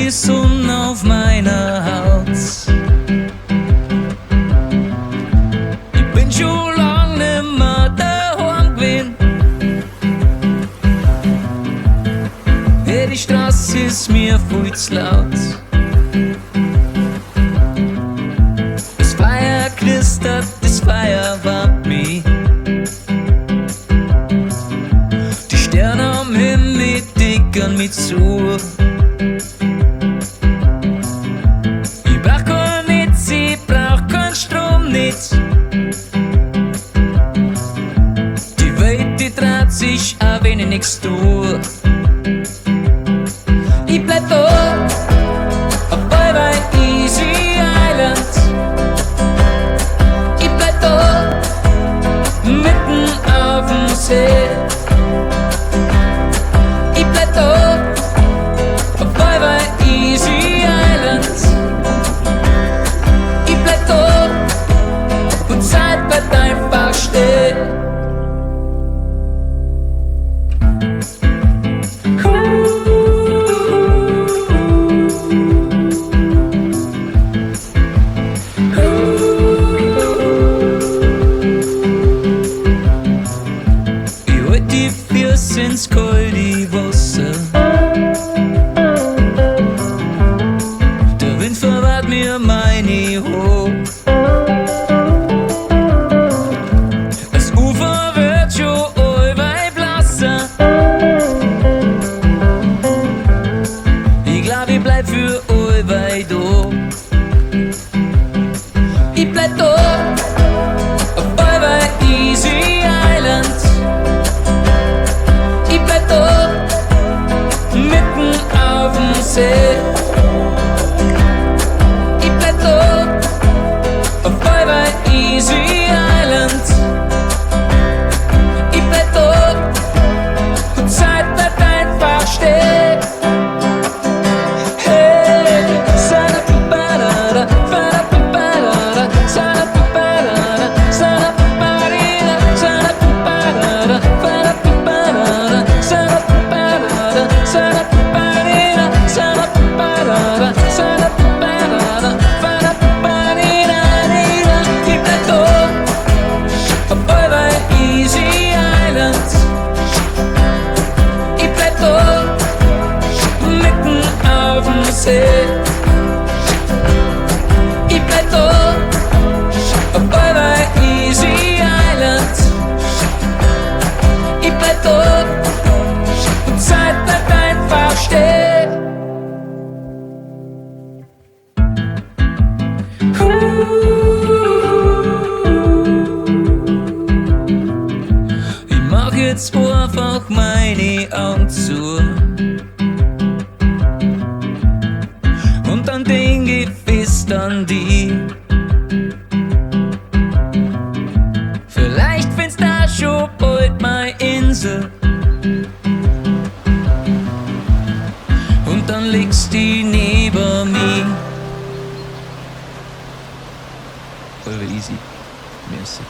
die Sonne auf meiner Haut. Ich bin schon lang nimmer daheim gewesen. Hey, die Straße ist mir viel zu laut. Das Feuer knistert, das Feuer wärmt mich. Die Sterne am Himmel dickern mich zu. Ich brauch kein Netz, ich brauch kein Stromnetz. Die Welt, die dreht sich, auch wenn ich nichts tue. Ich bleib da, auf Bye-Bye Easy Island. Ich bleib da, mitten auf dem See. Ich bleib da, auf Bye-Bye Easy Island. Ich bleib da, und Zeit bleibt einfach stehen. Die Füße ins kalte Wasser. Der Wind verwahrt mir meine Haare. Das Ufer wird schon allweil blasser. Ich glaub, ich bleib für allweil da. Ich bleib da, auf Bye-Bye Easy Island. Mitten auf dem See. Ich bleib da, auf Bye-Bye Easy Island. Ich bleib da, und Zeit bleibt einfach stehen. Hey, sa-da-ba-da-da, ba-da-ba-da-da, sa-da-ba-da-da, sa-da-ba-da-da, sa-da-ba-da-da, ba-da-ba-da-da, ich bleib da, auf Bye-Bye Easy Island. Ich bleib da, und Zeit bleibt einfach stehen. Ich mach jetzt einfach meine Augen zu. Und dann denk ich fest an die. Vielleicht findest du schon bald meine Insel. Und dann legst du die neben mich. Voll easy. Merci.